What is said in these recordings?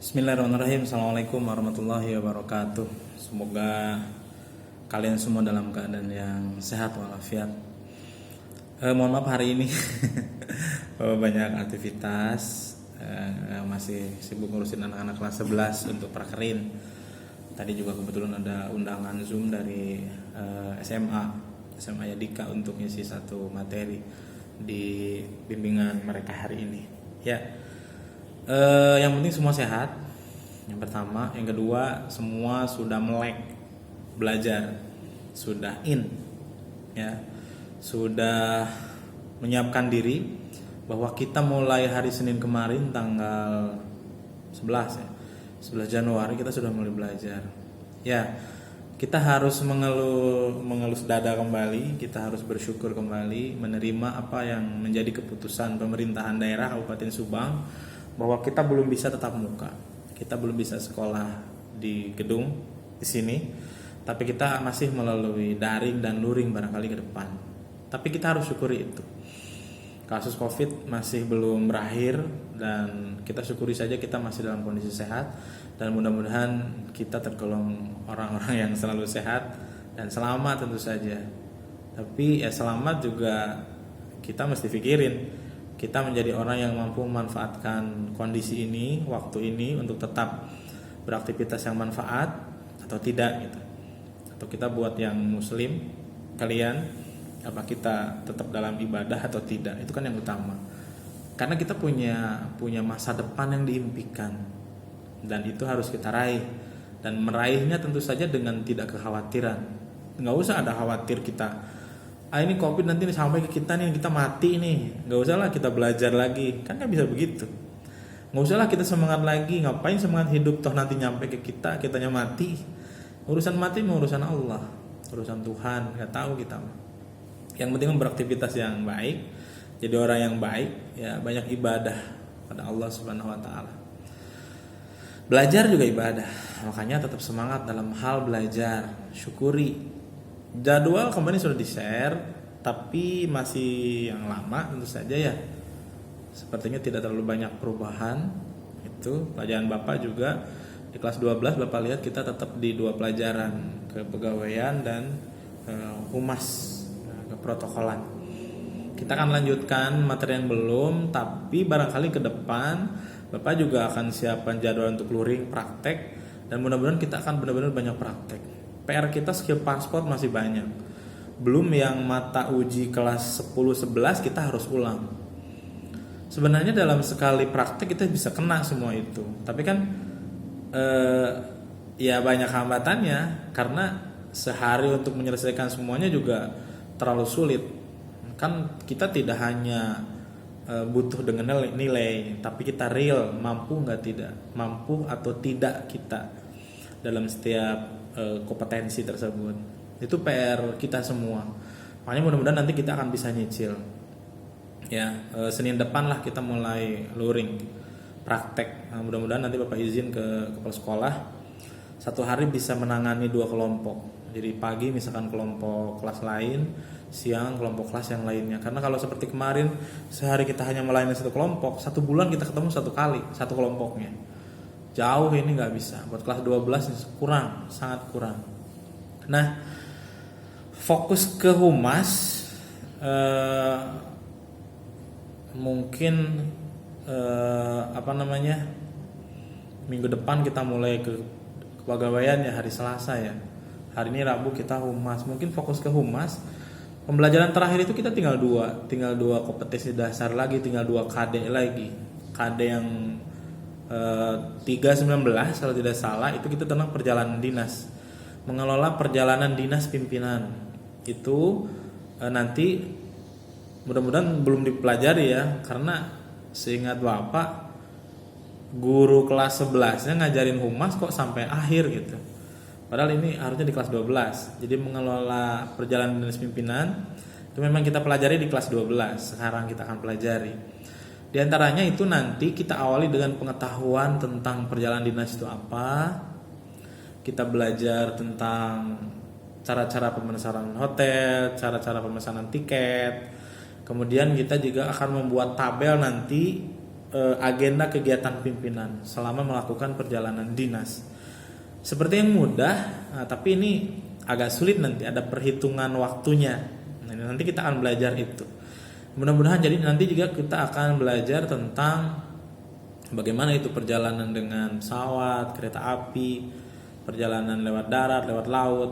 Bismillahirrahmanirrahim. Assalamualaikum warahmatullahi wabarakatuh. Semoga kalian semua dalam keadaan yang sehat walafiat. Mohon maaf hari ini banyak aktivitas, masih sibuk ngurusin anak-anak kelas 11 untuk prakerin. Tadi juga kebetulan ada undangan Zoom dari SMA Yadika untuk ngisi satu materi di bimbingan mereka hari ini. Ya. Yang penting semua sehat. Yang pertama, yang kedua, semua sudah melek belajar, sudah ya, sudah menyiapkan diri bahwa kita mulai hari Senin kemarin tanggal 11 ya, 11 Januari kita sudah mulai belajar. Ya, kita harus mengelus dada kembali, kita harus bersyukur kembali, menerima apa yang menjadi keputusan pemerintahan daerah Kabupaten Subang bahwa kita belum bisa tatap muka, kita belum bisa sekolah di gedung di sini, tapi kita masih melalui daring dan luring barangkali ke depan. Tapi kita harus syukuri itu. Kasus COVID masih belum berakhir dan kita syukuri saja kita masih dalam kondisi sehat dan mudah-mudahan kita tergolong orang-orang yang selalu sehat dan selamat tentu saja. Tapi ya selamat juga kita mesti pikirin kita menjadi orang yang mampu memanfaatkan kondisi ini, waktu ini untuk tetap beraktivitas yang manfaat atau tidak gitu. Atau kita buat yang muslim kalian, apa kita tetap dalam ibadah atau tidak, itu kan yang utama. Karena kita punya masa depan yang diimpikan dan itu harus kita raih, dan meraihnya tentu saja dengan tidak kekhawatiran. Nggak usah ada khawatir kita ini COVID nanti sampai ke kita nih, kita mati nih. Nggak usah lah kita belajar lagi, kan nggak bisa begitu. Nggak usah lah kita semangat lagi, ngapain semangat hidup, toh nanti nyampe ke kita, kitanya mati. Urusan mati mau urusan Allah, urusan Tuhan, nggak tahu kita. Yang penting beraktivitas yang baik, jadi orang yang baik, ya banyak ibadah pada Allah Subhanahu Wa Taala. Belajar juga ibadah, makanya tetap semangat dalam hal belajar, syukuri. Jadwal kemarin sudah di-share, tapi masih yang lama tentu saja ya. Sepertinya tidak terlalu banyak perubahan. Itu pelajaran Bapak juga di kelas 12 Bapak lihat kita tetap di 2 pelajaran, kepegawaian dan humas, keprotokolan. Kita akan lanjutkan materi yang belum, tapi barangkali ke depan Bapak juga akan siapkan jadwal untuk luring praktek dan mudah-mudahan kita akan benar-benar banyak praktek. PR kita skill paspor masih banyak. Belum yang mata uji kelas 10-11 kita harus ulang. Sebenarnya dalam sekali praktek kita bisa kena semua itu. Tapi kan ya banyak hambatannya karena sehari untuk menyelesaikan semuanya juga terlalu sulit. Kan kita tidak hanya butuh dengan nilai, tapi kita real mampu nggak tidak, mampu atau tidak kita dalam setiap kompetensi tersebut. Itu PR kita semua. Makanya mudah-mudahan nanti kita akan bisa nyicil. Ya, Senin depan lah kita mulai luring praktek. Nah, mudah-mudahan nanti Bapak izin ke kepala sekolah satu hari bisa menangani 2 kelompok. Jadi pagi misalkan kelompok kelas lain, siang kelompok kelas yang lainnya. Karena kalau seperti kemarin sehari kita hanya melayani 1 kelompok, 1 bulan kita ketemu 1 kali 1 kelompoknya. Jauh ini nggak bisa. Buat kelas 12 kurang, sangat kurang. Nah, fokus ke humas mungkin minggu depan kita mulai ke kepegawaian ya, hari Selasa ya. Hari ini Rabu kita humas. Mungkin fokus ke humas. Pembelajaran terakhir itu kita tinggal 2 kompetensi dasar lagi, tinggal 2 KD lagi. KD yang 319 kalau tidak salah itu kita tentang perjalanan dinas, mengelola perjalanan dinas pimpinan. Itu nanti mudah-mudahan belum dipelajari ya, karena seingat Bapak guru kelas 11-nya ngajarin humas kok sampai akhir gitu. Padahal ini harusnya di kelas 12. Jadi mengelola perjalanan dinas pimpinan itu memang kita pelajari di kelas 12. Sekarang kita akan pelajari. Di antaranya itu nanti kita awali dengan pengetahuan tentang perjalanan dinas itu apa. Kita belajar tentang cara-cara pemesanan hotel, cara-cara pemesanan tiket. Kemudian kita juga akan membuat tabel nanti agenda kegiatan pimpinan selama melakukan perjalanan dinas. Seperti yang mudah, tapi ini agak sulit, nanti ada perhitungan waktunya. Nah, nanti kita akan belajar itu. Mudah-mudahan jadi nanti juga kita akan belajar tentang bagaimana itu perjalanan dengan pesawat, kereta api, perjalanan lewat darat, lewat laut.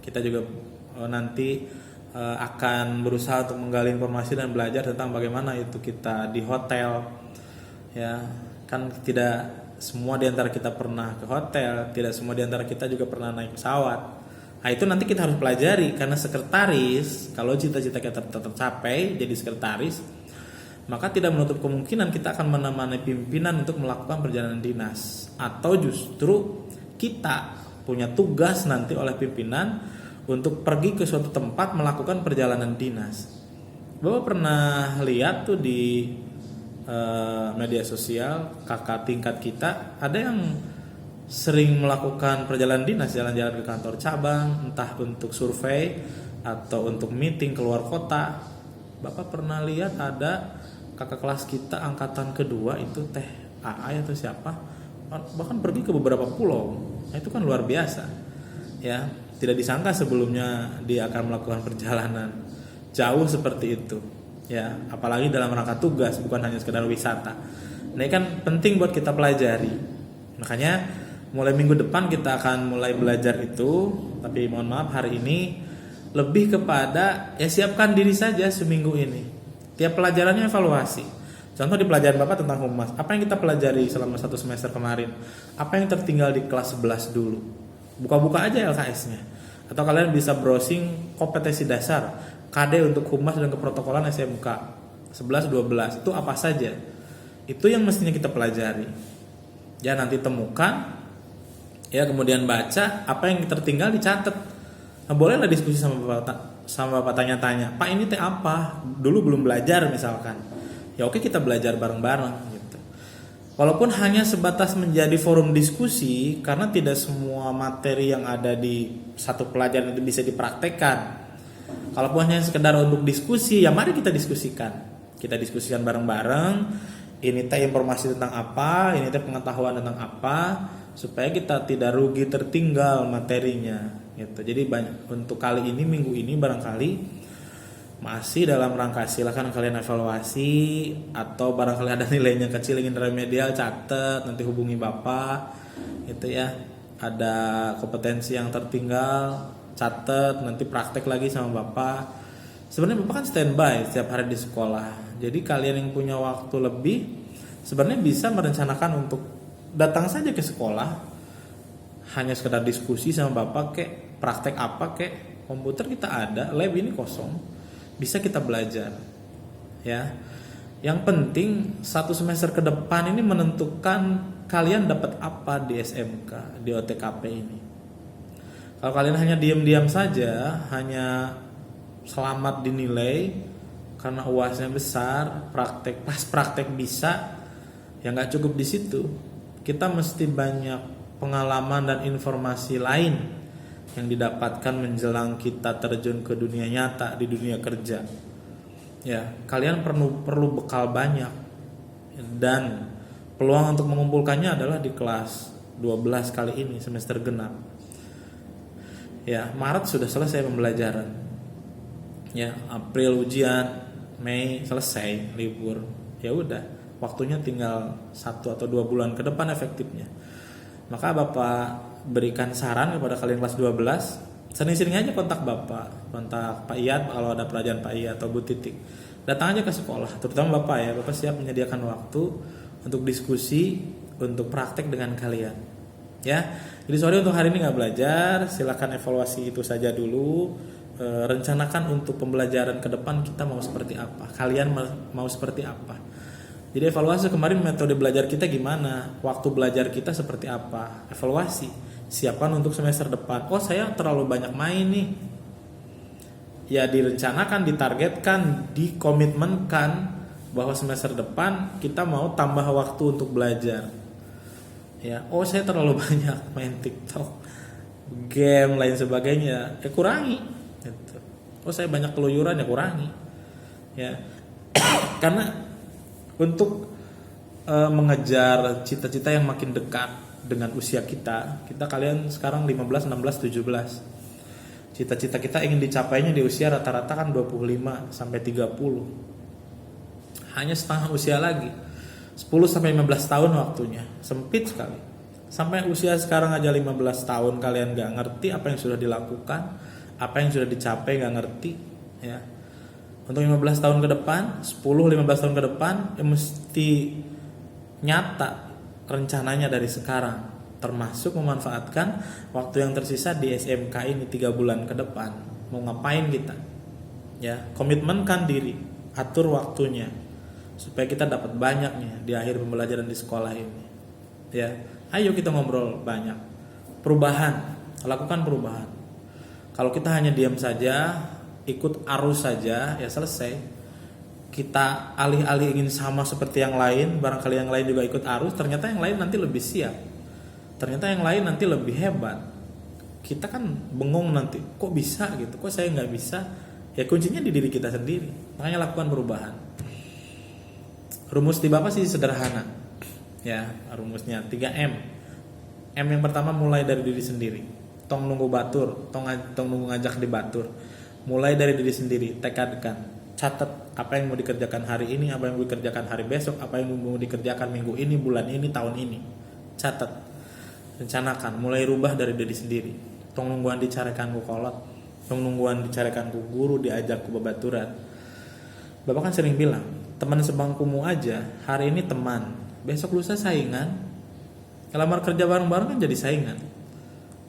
Kita juga nanti akan berusaha untuk menggali informasi dan belajar tentang bagaimana itu kita di hotel. Ya, kan tidak semua di antara kita pernah ke hotel, tidak semua di antara kita juga pernah naik pesawat. Nah, itu nanti kita harus pelajari, karena sekretaris, kalau cita-cita kita tercapai jadi sekretaris, maka tidak menutup kemungkinan kita akan menemani pimpinan untuk melakukan perjalanan dinas, atau justru kita punya tugas nanti oleh pimpinan untuk pergi ke suatu tempat melakukan perjalanan dinas. Bapak pernah lihat tuh di media sosial kakak tingkat kita ada yang sering melakukan perjalanan dinas, jalan-jalan ke kantor cabang, entah untuk survei atau untuk meeting keluar kota. Bapak pernah lihat ada kakak kelas kita angkatan kedua itu Teh AA atau siapa, bahkan pergi ke beberapa pulau. Nah, itu kan luar biasa. Ya, tidak disangka sebelumnya dia akan melakukan perjalanan jauh seperti itu. Ya, apalagi dalam rangka tugas, bukan hanya sekedar wisata. Nah, ini kan penting buat kita pelajari. Makanya mulai minggu depan kita akan mulai belajar itu. Tapi mohon maaf, hari ini lebih kepada ya siapkan diri saja seminggu ini. Tiap pelajarannya evaluasi. Contoh di pelajaran Bapak tentang humas, apa yang kita pelajari selama 1 semester kemarin? Apa yang tertinggal di kelas 11 dulu? Buka-buka aja LKS-nya. Atau kalian bisa browsing kompetensi dasar KD untuk humas dan keprotokolan SMK 11-12 itu apa saja. Itu yang mestinya kita pelajari. Ya, nanti temukan, ya kemudian baca, apa yang tertinggal dicatat. Nah, bolehlah diskusi sama Bapak tanya-tanya, Pak ini teh apa? Dulu belum belajar misalkan. Ya oke, kita belajar bareng-bareng gitu. Walaupun hanya sebatas menjadi forum diskusi, karena tidak semua materi yang ada di satu pelajaran itu bisa dipraktekkan. Kalaupun hanya sekedar untuk diskusi, ya mari kita diskusikan. Kita diskusikan bareng-bareng. Ini teh informasi tentang apa, ini teh pengetahuan tentang apa, supaya kita tidak rugi tertinggal materinya gitu. Jadi untuk kali ini, minggu ini barangkali masih dalam rangka silakan kalian evaluasi, atau barangkali ada nilainya kecil ingin remedial, catat, nanti hubungi Bapak gitu ya. Ada kompetensi yang tertinggal, catat, nanti praktek lagi sama Bapak. Sebenarnya Bapak kan standby setiap hari di sekolah. Jadi kalian yang punya waktu lebih sebenarnya bisa merencanakan untuk datang saja ke sekolah, hanya sekedar diskusi sama Bapak kek, praktek apa kek, komputer kita ada, lab ini kosong, bisa kita belajar. Ya. Yang penting 1 semester ke depan ini menentukan kalian dapat apa di SMK, di OTKP ini. Kalau kalian hanya diam-diam saja, hanya selamat dinilai karena UASnya besar, praktek bisa, ya nggak cukup di situ. Kita mesti banyak pengalaman dan informasi lain yang didapatkan menjelang kita terjun ke dunia nyata, di dunia kerja. Ya, kalian perlu bekal banyak, dan peluang untuk mengumpulkannya adalah di kelas 12 kali ini, semester genap. Ya, Maret sudah selesai pembelajaran. Ya, April ujian, Mei selesai libur. Ya udah, waktunya tinggal 1 atau 2 bulan ke depan efektifnya. Maka Bapak berikan saran kepada kalian kelas 12, sering-sering aja kontak Bapak, kontak Pak Iyad kalau ada pelajaran Pak Iyad atau Bu Titik. Datang aja ke sekolah, terutama Bapak ya. Bapak siap menyediakan waktu untuk diskusi, untuk praktek dengan kalian. Ya, jadi sorry untuk hari ini nggak belajar. Silakan evaluasi itu saja dulu. Rencanakan untuk pembelajaran ke depan kita mau seperti apa. Kalian mau seperti apa. Jadi evaluasi kemarin metode belajar kita gimana, waktu belajar kita seperti apa. Evaluasi, siapkan untuk semester depan. Oh saya terlalu banyak main nih. Ya direncanakan, ditargetkan, dikomitmenkan bahwa semester depan kita mau tambah waktu untuk belajar. Ya, oh saya terlalu banyak main TikTok, game lain sebagainya, ya kurangi. Gitu. Oh saya banyak keluyuran, ya kurangi. Ya, karena untuk mengejar cita-cita yang makin dekat dengan usia kita. Kalian sekarang 15, 16, 17. Cita-cita kita ingin dicapainya di usia rata-rata kan 25 sampai 30. Hanya setengah usia lagi. 10 sampai 15 tahun waktunya. Sempit sekali. Sampai usia sekarang aja 15 tahun kalian gak ngerti apa yang sudah dilakukan, apa yang sudah dicapai gak ngerti, ya. Untuk 15 tahun ke depan, 10-15 tahun ke depan mesti nyata rencananya dari sekarang, termasuk memanfaatkan waktu yang tersisa di SMK ini 3 bulan ke depan. Mau ngapain kita? Ya, komitmenkan diri, atur waktunya supaya kita dapat banyaknya di akhir pembelajaran di sekolah ini. Ya, ayo kita ngobrol banyak. Perubahan, lakukan perubahan. Kalau kita hanya diam saja, ikut arus saja, ya selesai. Kita alih-alih ingin sama seperti yang lain, barangkali yang lain juga ikut arus, ternyata yang lain nanti lebih siap. Ternyata yang lain nanti lebih hebat. Kita kan bengong nanti, kok bisa gitu, kok saya nggak bisa? Ya kuncinya di diri kita sendiri. Makanya lakukan perubahan. Rumus di Bapak sih sederhana. Ya, rumusnya 3M. M yang pertama mulai dari diri sendiri. Tong nunggu batur, tong nunggu ngajak di batur. Mulai dari diri sendiri, tekadkan. Catat apa yang mau dikerjakan hari ini, apa yang mau dikerjakan hari besok, apa yang mau dikerjakan minggu ini, bulan ini, tahun ini. Catat. Rencanakan, mulai rubah dari diri sendiri. Tong nungguan dicarekan ku kolot, tong nungguan dicarekan ku guru, diajak ku babaturan. Bapak kan sering bilang, teman sebangkumu aja hari ini teman, besok lusa saingan. Ngelamar kerja bareng-bareng kan jadi saingan.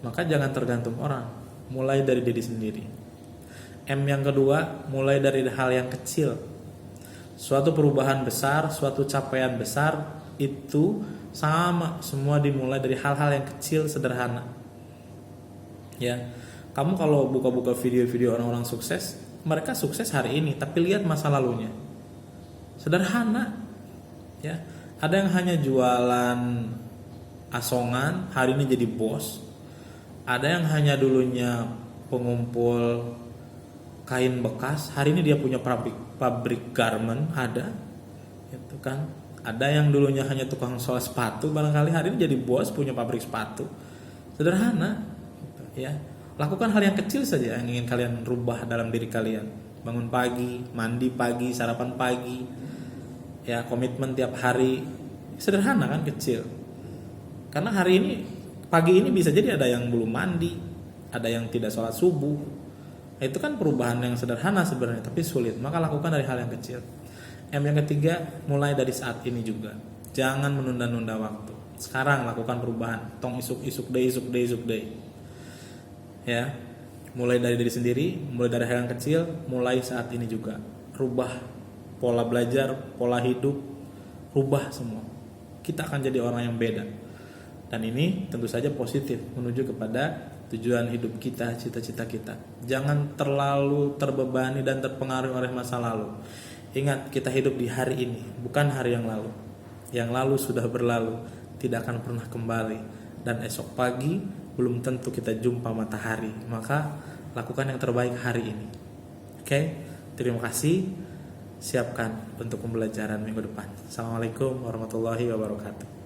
Maka jangan tergantung orang, mulai dari diri sendiri. M yang kedua, mulai dari hal yang kecil. Suatu perubahan besar, suatu capaian besar itu sama, semua dimulai dari hal-hal yang kecil, sederhana. Ya, kamu kalau buka-buka video-video orang-orang sukses, mereka sukses hari ini, tapi lihat masa lalunya. Sederhana. Ya, ada yang hanya jualan asongan, hari ini jadi bos. Ada yang hanya dulunya pengumpul kain bekas, hari ini dia punya pabrik garment, ada. Gitu kan. Ada yang dulunya hanya tukang sol sepatu, barangkali hari ini jadi bos punya pabrik sepatu. Sederhana, ya. Lakukan hal yang kecil saja yang ingin kalian rubah dalam diri kalian. Bangun pagi, mandi pagi, sarapan pagi, ya, komitmen tiap hari. Sederhana kan, kecil. Karena hari ini, pagi ini bisa jadi ada yang belum mandi, ada yang tidak sholat subuh. Nah, itu kan perubahan yang sederhana sebenarnya, tapi sulit. Maka lakukan dari hal yang kecil. M yang ketiga, mulai dari saat ini juga. Jangan menunda-nunda waktu. Sekarang lakukan perubahan. Tong isuk day. Ya, mulai dari diri sendiri, mulai dari hal yang kecil, mulai saat ini juga. Rubah pola belajar, pola hidup, rubah semua. Kita akan jadi orang yang beda. Dan ini tentu saja positif menuju kepada tujuan hidup kita, cita-cita kita. Jangan terlalu terbebani dan terpengaruh oleh masa lalu. Ingat, kita hidup di hari ini, bukan hari yang lalu. Yang lalu sudah berlalu, tidak akan pernah kembali. Dan esok pagi belum tentu kita jumpa matahari. Maka lakukan yang terbaik hari ini. Oke, terima kasih. Siapkan untuk pembelajaran minggu depan. Assalamualaikum warahmatullahi wabarakatuh.